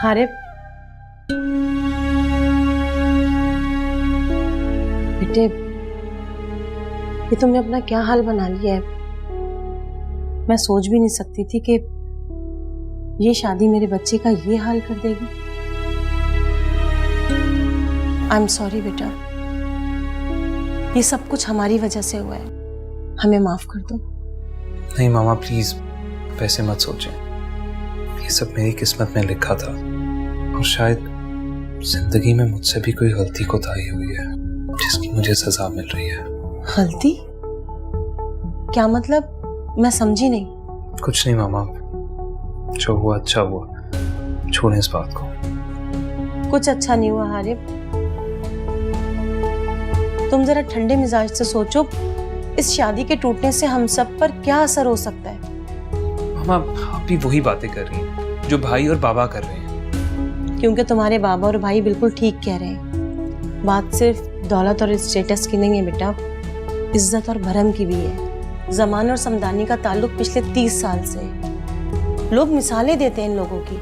हारिब, बेटे ये तुमने अपना क्या हाल बना लिया है। मैं सोच भी नहीं सकती थी कि ये शादी मेरे बच्चे का ये हाल कर देगी। आई एम सॉरी बेटा, ये सब कुछ हमारी वजह से हुआ है, हमें माफ कर दो। नहीं मामा प्लीज वैसे मत सोचें, ये सब मेरी किस्मत में लिखा था और शायद जिंदगी में मुझसे भी कोई गलती कोताही हुई है जिसकी मुझे सजा मिल रही है। गलती? क्या मतलब? मैं समझी नहीं। कुछ नहीं मामा, जो हुआ अच्छा हुआ, छोड़ें इस बात को। कुछ अच्छा नहीं हुआ हारिब, तुम जरा ठंडे मिजाज से सोचो, इस शादी के टूटने से हम सब पर क्या असर हो सकता है। मामा आप भी वही बातें कर रही हैं जो भाई और बाबा कर रहे हैं। क्योंकि तुम्हारे बाबा और भाई बिल्कुल ठीक कह रहे हैं। बात सिर्फ दौलत और स्टेटस की नहीं है बेटा, इज्जत और भरम की भी है। जमान और समदानी का ताल्लुक पिछले 30 साल से है। लोग मिसालें देते हैं इन लोगों की।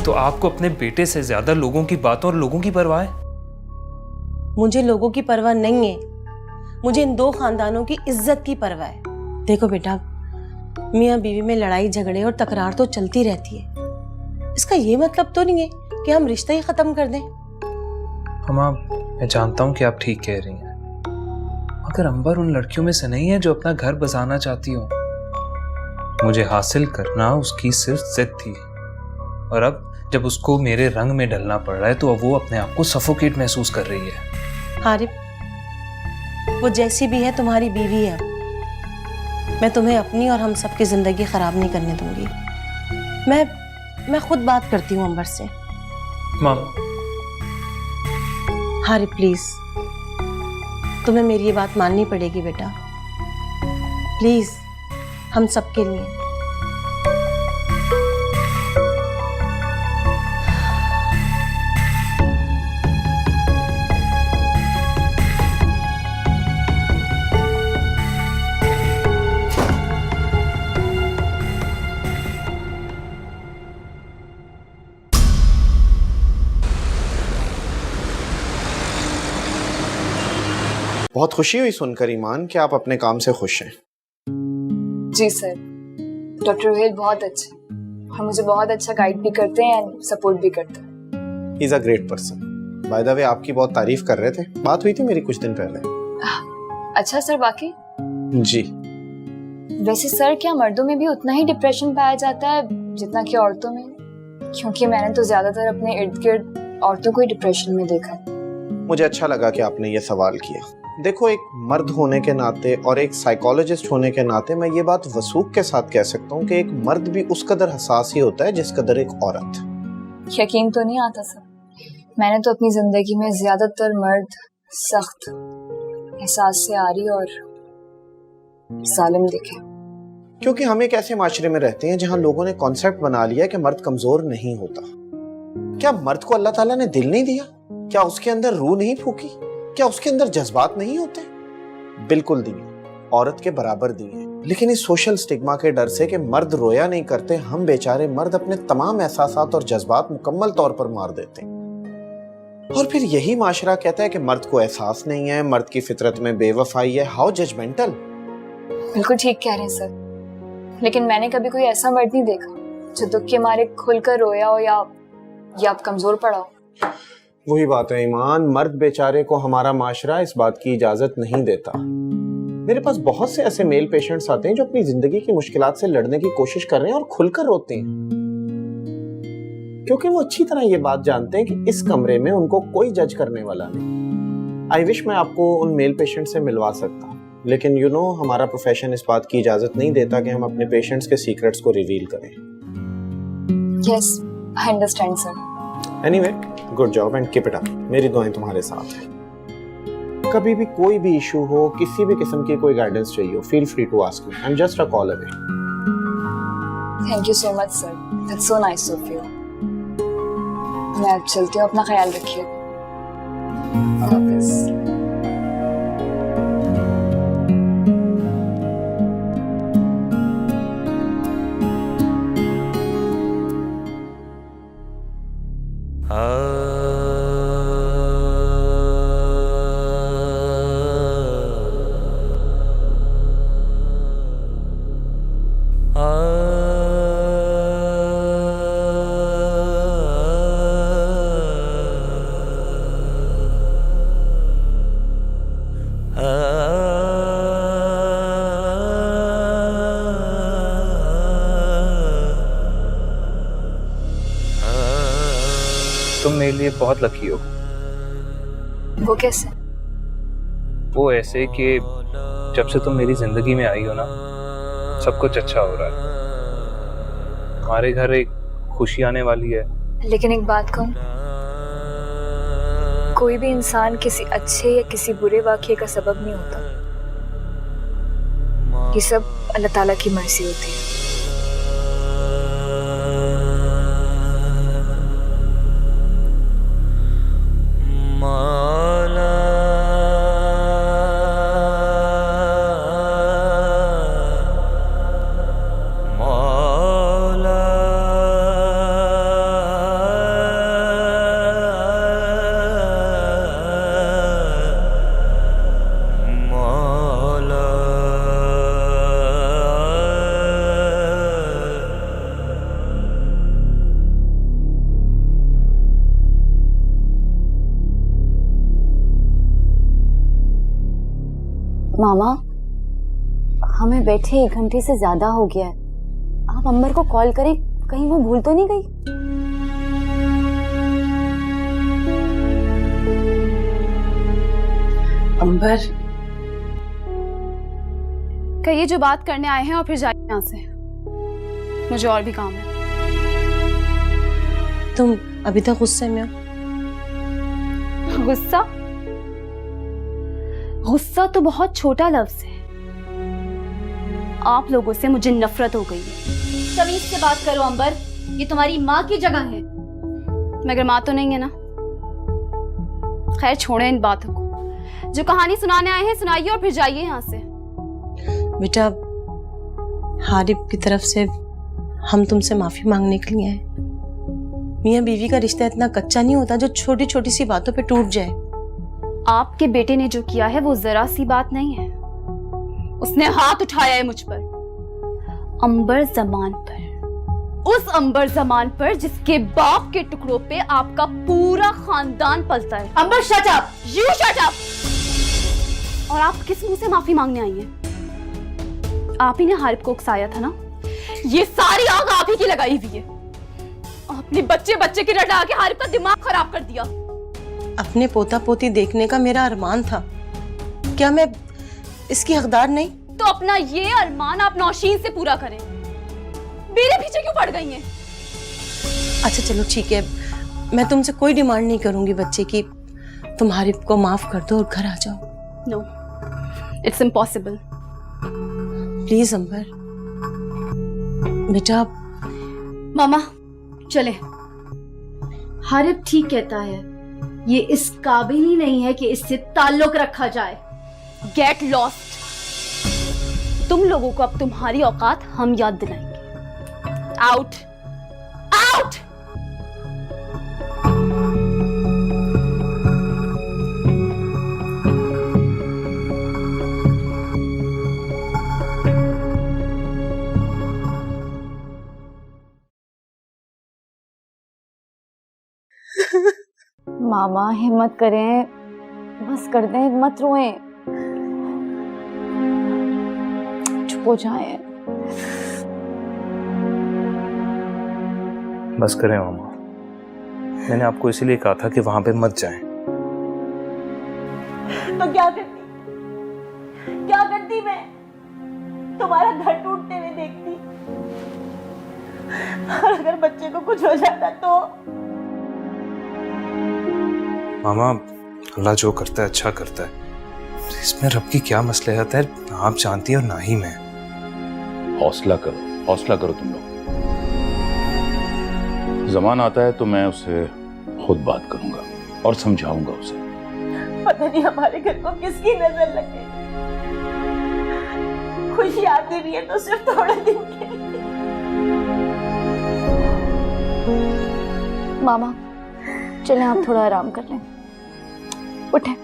तो आपको अपने बेटे से ज्यादा लोगों की बातों और लोगों की परवाह है? मुझे लोगों की परवाह नहीं है, मुझे इन दो खानदानों की इज्जत की परवाह है। देखो बेटा, मियाँ बीवी में लड़ाई झगड़े और तकरार तो चलती रहती है, इसका ये मतलब तो नहीं है कि हम रिश्ता ही खत्म कर दें। मामा मैं जानता हूँ कि आप ठीक कह रही हैं, मगर अंबर उन लड़कियों में से नहीं है जो अपना घर बसाना चाहती हो। मुझे हासिल करना उसकी सिर्फ जिद थी, और अब जब उसको मेरे रंग में ढलना पड़ रहा है तो अब वो अपने आप को सफोकेट महसूस कर रही है। हारिब, वो जैसी भी है तुम्हारी बीवी है। मैं तुम्हें अपनी और हम सबकी जिंदगी खराब नहीं करने दूंगी। मैं खुद बात करती हूँ अंबर से। माम हारिब प्लीज, तुम्हें मेरी ये बात माननी पड़ेगी बेटा, प्लीज, हम सबके लिए। बहुत खुशी हुई सुनकर ईमान कि आप अपने काम से खुश हैं। जी सर, डॉक्टर रोहित बहुत अच्छे और मुझे बहुत अच्छा गाइड भी करते हैं एंड सपोर्ट भी करते हैं। He is a great person. By the way आपकी बहुत तारीफ कर रहे थे, बात हुई थी मेरी कुछ दिन पहले। अच्छा सर, बाकी जी वैसे सर क्या मर्दों में भी उतना ही डिप्रेशन पाया जाता है जितना कि औरतों में? क्योंकि मैंने तो ज्यादातर अपने इर्द गिर्द औरतों को ही डिप्रेशन में देखा है। मुझे अच्छा लगा कि आपने ये सवाल किया। देखो, एक मर्द होने के नाते और एक साइकोलॉजिस्ट होने के नाते मैं ये बात वसूख के साथ कह सकता हूँ कि एक मर्द भी उस कदर हसास ही होता है जिस कदर एक औरत। यकीन तो नहीं आता सर, मैंने तो अपनी जिंदगी में ज्यादातर मर्द सख्त, एहसास से आरी और जालिम देखे। क्योंकि हम एक ऐसे माशरे में रहते हैं जहाँ लोगों ने कॉन्सेप्ट बना लिया है कि मर्द कमजोर नहीं होता। क्या मर्द को अल्लाह ताला ने दिल नहीं दिया? क्या उसके अंदर रूह नहीं फूकी? क्या उसके अंदर जज्बात नहीं होते? बिल्कुल दिए, औरत के बराबर दिए। लेकिन इस सोशल स्टिग्मा के डर से कि मर्द रोया नहीं करते, हम बेचारे मर्द अपने तमाम एहसासात और जज्बात मुकम्मल तौर पर मार देते हैं। और फिर यही माशरा कहता है कि मर्द को एहसास नहीं है, मर्द की फितरत में बेवफाई है। How judgemental. बिल्कुल ठीक कह रहे हैं सर, लेकिन मैंने कभी कोई ऐसा मर्द नहीं देखा जो दुख के मारे खुलकर रोया हो या आप कमजोर पड़ा हो। वही बात है ईमान, मर्द बेचारे को हमारा माशरा इस बात की इजाजत नहीं देता। मेरे पास बहुत से ऐसे मेल पेशेंट्स आते हैं जो अपनी जिंदगी की मुश्किलात से लड़ने की कोशिश कर रहे हैं और खुलकर रोते हैं, क्योंकि वो अच्छी तरह ये बात जानते हैं कि इस कमरे में उनको कोई जज करने वाला नहीं। आई विश मैं आपको उन मेल पेशेंट से मिलवा सकता, लेकिन यू नो हमारा प्रोफेशन इस बात की इजाजत नहीं देता कि हम अपने पेशेंट्स के सीक्रेट्स को रिवील करें। Yes, I understand sir. Anyway, good job and keep it up. मेरी दुआएं तुम्हारे साथ हैं। कभी भी कोई भी इशू हो, किसी भी किस्म की कोई गाइडेंस चाहिए हो, feel free to ask me. I am just a call away. Thank you so much sir, that's so nice of you. मैं अब चलती हूँ, अपना ख्याल रखिए। तुम मेरे लिए बहुत लकी हो। वो कैसे? वो ऐसे कि जब से तुम मेरी जिंदगी में आई हो ना, सब कुछ अच्छा हो रहा है। हमारे घर एक खुशी आने वाली है। लेकिन एक बात कहूँ, कोई भी इंसान किसी अच्छे या किसी बुरे वाक़ये का सबब नहीं होता। ये सब अल्लाह ताला की मर्जी होती है। मामा, हमें बैठे 1 घंटे से ज्यादा हो गया है। आप अंबर को कॉल करें, कहीं वो भूल तो नहीं गई? अंबर, कहिए जो बात करने आए हैं और फिर जाइए यहाँ से। मुझे और भी काम है। तुम अभी तक गुस्से में हो? गुस्सा? गुस्सा तो बहुत छोटा लफ्ज है। आप लोगों से मुझे नफरत हो गई है। तमीज से बात करो अंबर, ये तुम्हारी माँ की जगह है। मगर माँ तो नहीं है ना। खैर छोड़ें इन बातों को। जो कहानी सुनाने आए हैं सुनाइए और फिर जाइए यहाँ से। बेटा, हारिब की तरफ से हम तुमसे माफी मांगने के लिए आए। मियाँ बीवी का रिश्ता इतना कच्चा नहीं होता जो छोटी छोटी सी बातों पे टूट जाए। आपके बेटे ने जो किया है वो जरा सी बात नहीं है। उसने हाथ उठाया है मुझ पर, अंबर जमान पर, उस अंबर जमान पर जिसके बाप के टुकड़ों पे आपका पूरा खानदान पलता है। Ambar shut up, you shut up. और आप किस मुंह से माफी मांगने आई हैं? आप ही ने हारिब को उकसाया था ना। ये सारी आग आप ही की लगाई हुई है। आपने बच्चे बच्चे की रटा के हारिब का दिमाग खराब कर दिया। अपने पोता पोती देखने का मेरा अरमान था। क्या मैं इसकी हकदार नहीं? तो अपना ये अरमान आप नौशीन से पूरा करें। मेरे पीछे क्यों पड़ गई हैं? अच्छा चलो ठीक है, मैं तुमसे कोई डिमांड नहीं करूंगी बच्चे की। तुम हारिब को माफ कर दो और घर आ जाओ। No, it's impossible. Please Ambar, बेटा। मामा चले। हारिब ठीक कहता है, ये इस काबिल ही नहीं है कि इससे ताल्लुक रखा जाए। Get lost. तुम लोगों को अब तुम्हारी औकात हम याद दिलाएंगे। Out, out. मामा हिम्मत करें, बस कर दें, मत रोएं, चुप हो जाएं। बस करें मामा, मैंने आपको इसीलिए कहा था कि वहां पे मत जाएं। तो क्या करती मैं? तुम्हारा घर टूटते हुए देखती। और अगर बच्चे को कुछ हो जाता तो? मामा, अल्लाह जो करता है अच्छा करता है। इसमें रब की क्या मसलहत है, ना आप जानती हैं और ना ही मैं। हौसला करो तुम लोग। जमान आता है तो मैं उससे खुद बात करूंगा और समझाऊंगा उसे। पता नहीं हमारे घर को किसकी नजर लग गई। खुशी आती भी है तो सिर्फ थोड़े दिन के लिए। मामा चलें, आप थोड़ा आराम कर लें, उठें।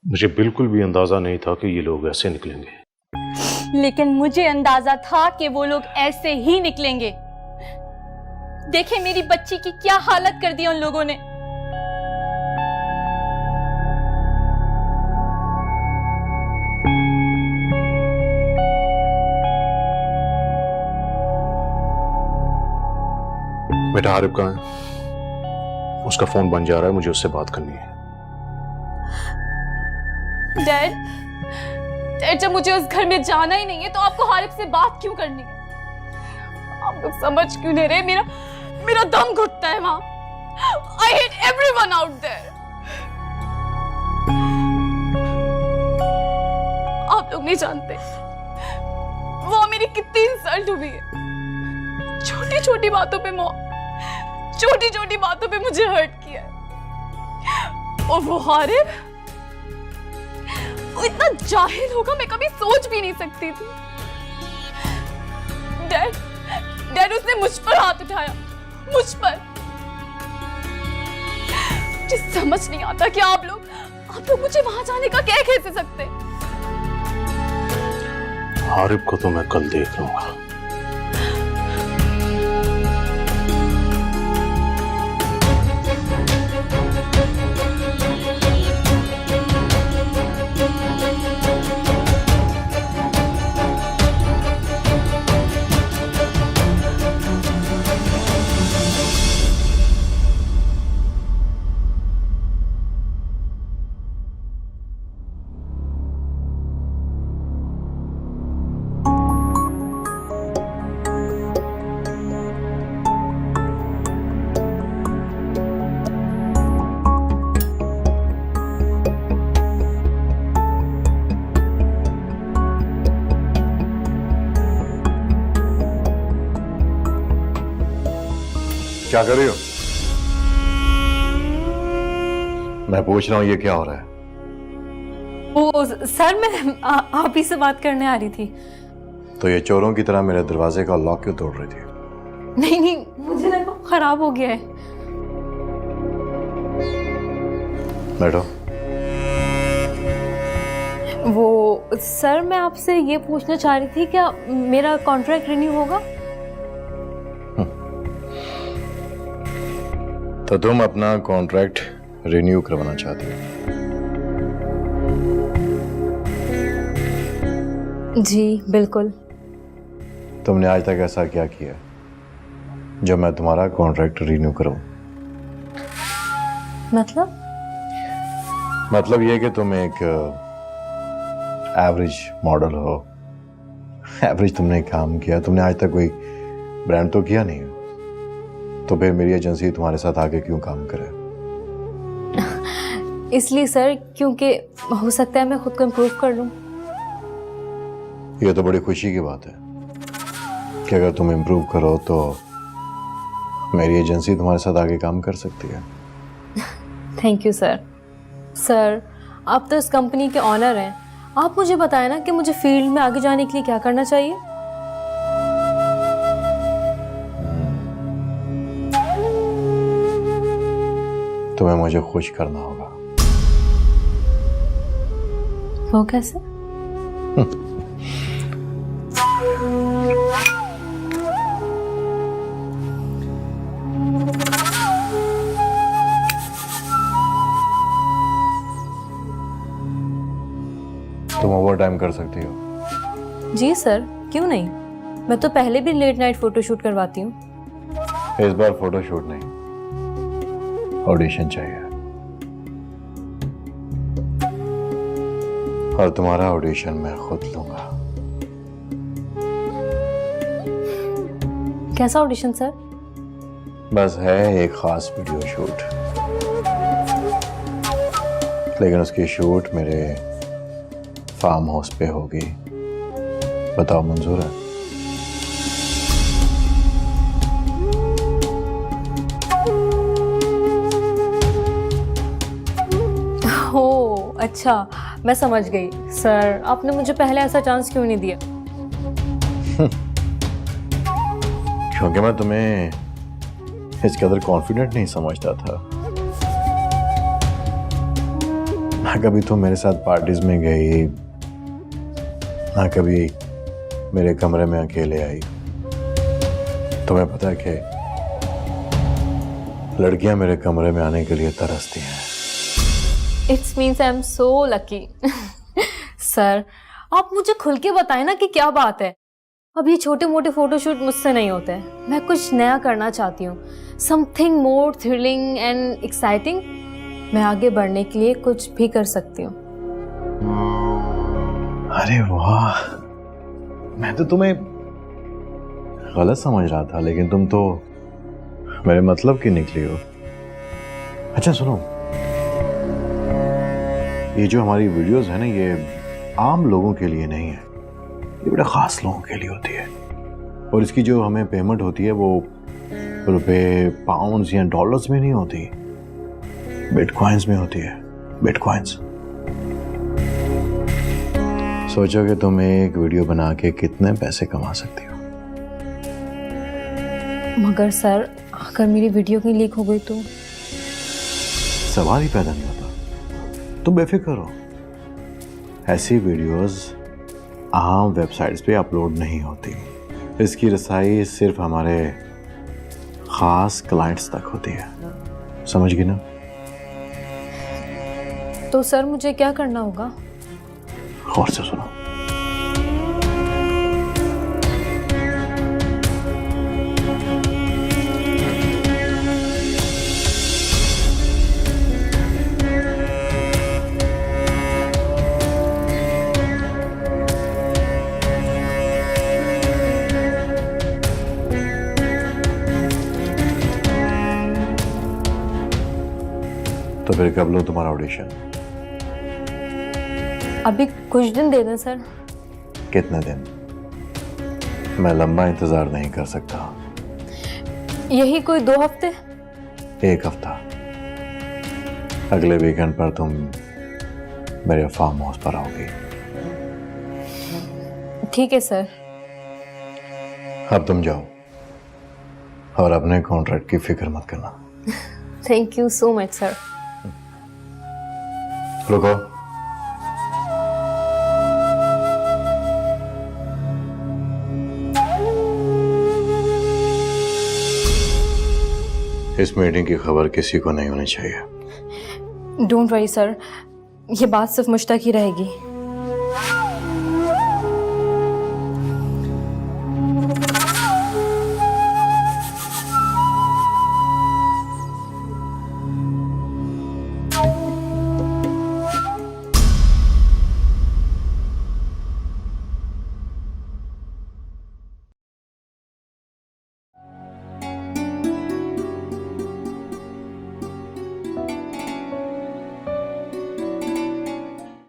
मुझे बिल्कुल भी अंदाजा नहीं था कि ये लोग ऐसे निकलेंगे। लेकिन मुझे अंदाजा था कि वो लोग ऐसे ही निकलेंगे। देखे मेरी बच्ची की क्या हालत कर दी उन लोगों ने। बेटा आरिफ कहाँ है? उसका फोन बंद जा रहा है, मुझे उससे बात करनी है। डैड, जब मुझे उस घर में जाना ही नहीं है तो आपको हारिफ से बात क्यों करनी है? आप लोग समझ क्यों नहीं रहे? मेरा दम घुटता है वहां। I hate everyone out there. आप लोग नहीं जानते वो मेरी कितनी इंसल्ट हुई है। छोटी छोटी बातों पे मुझे हर्ट किया है। और वो हारिफ, वो इतना जाहिल होगा मैं कभी सोच भी नहीं सकती थी। डैड उसने मुझ पर हाथ उठाया, मुझ पर। मुझे समझ नहीं आता कि आप लोग मुझे वहां जाने का क्या कह सकते। आरिफ को तो मैं कल देख लूंगा। क्या कर रही हो? मैं पूछ रहा हूं ये क्या हो रहा है? ओ सर, मैं आप ही से बात करने आ रही थी। तो ये चोरों की तरह मेरे दरवाजे का लॉक क्यों तोड़ रही थी? नहीं, मुझे लगा खराब हो गया है। बैठो। वो सर, मैं आपसे ये पूछना चाह रही थी, क्या मेरा कॉन्ट्रैक्ट रिन्यू होगा? तो तुम अपना कॉन्ट्रैक्ट रिन्यू करवाना चाहती हो? जी बिल्कुल। तुमने आज तक ऐसा क्या किया जो मैं तुम्हारा कॉन्ट्रैक्ट रिन्यू करूं? मतलब ये कि तुम एक एवरेज मॉडल हो। एवरेज तुमने काम किया, तुमने आज तक कोई ब्रांड तो किया नहीं। तो फिर मेरी एजेंसी तुम्हारे साथ आगे क्यों काम करे? इसलिए सर, क्योंकि हो सकता है मैं खुद को इम्प्रूव कर लूं। ये तो बड़ी खुशी की बात है कि अगर तुम इम्प्रूव करो तो मेरी एजेंसी तुम्हारे साथ आगे काम कर सकती है। Thank you sir. सर, आप तो इस कंपनी के ऑनर हैं। आप मुझे बताएं ना कि मुझे फील्ड में आगे जाने के लिए क्या करना चाहिए। तुम्हें मुझे खुश करना होगा। वो कैसे? तुम ओवर टाइम कर सकती हो। जी सर, क्यों नहीं। मैं तो पहले भी लेट नाइट फोटोशूट करवाती हूँ। इस बार फोटोशूट नहीं, ऑडिशन चाहिए। और तुम्हारा ऑडिशन मैं खुद लूंगा। कैसा ऑडिशन सर? बस है एक खास वीडियो शूट, लेकिन उसकी शूट मेरे फार्म हाउस पे होगी। बताओ मंजूर है? हो अच्छा, मैं समझ गई। सर, आपने मुझे पहले ऐसा चांस क्यों नहीं दिया? क्योंकि मैं तुम्हें इस कदर कॉन्फिडेंट नहीं समझता था। ना कभी तुम मेरे साथ पार्टीज में गई, ना कभी मेरे कमरे में अकेले आई। तुम्हें पता है कि लड़कियां मेरे कमरे में आने के लिए तरसती हैं। It's means I am so lucky. Sir आप मुझे खुल के बताएं ना कि क्या बात है। अब ये छोटे मोटे फोटोशूट मुझसे नहीं होते हैं। मैं कुछ नया करना चाहती हूँ, something more thrilling and exciting. मैं आगे बढ़ने के लिए कुछ भी कर सकती हूँ। अरे वाह, मैं तो तुम्हें गलत समझ रहा था, लेकिन तुम तो मेरे मतलब की निकली हो। अच्छा सुनो, ये जो हमारी वीडियोस है ना, ये आम लोगों के लिए नहीं है, ये बड़े खास लोगों के लिए होती है। और इसकी जो हमें पेमेंट होती है वो रुपए, पाउंड्स या डॉलर्स में नहीं होती, बिटकॉइंस में होती है। बिटकॉइंस। सोचो कि तुम एक वीडियो बना के कितने पैसे कमा सकती हो। मगर सर अगर मेरी वीडियो की लीक हो गई तो? सवाल ही पैदा नहीं होता। तुम बेफिक्र हो, ऐसी वीडियोस आम वेबसाइट्स पे अपलोड नहीं होती। इसकी रसाई सिर्फ हमारे खास क्लाइंट्स तक होती है, समझ गई ना? तो सर मुझे क्या करना होगा? गौर से सुनो। तो फिर कब लो तुम्हारा ऑडिशन? अभी कुछ दिन दे दें सर। कितने दिन? मैं लंबा इंतजार नहीं कर सकता। यही कोई 2 हफ्ते? 1 हफ्ता। अगले वीकेंड पर तुम मेरे फार्म हाउस पर आओगी। ठीक है सर। अब तुम जाओ और अपने कॉन्ट्रैक्ट की फिक्र मत करना। Thank you so much sir. रुको, इस मीटिंग की खबर किसी को नहीं होनी चाहिए। डोंट वरी सर, ये बात सिर्फ मुझ तक ही रहेगी।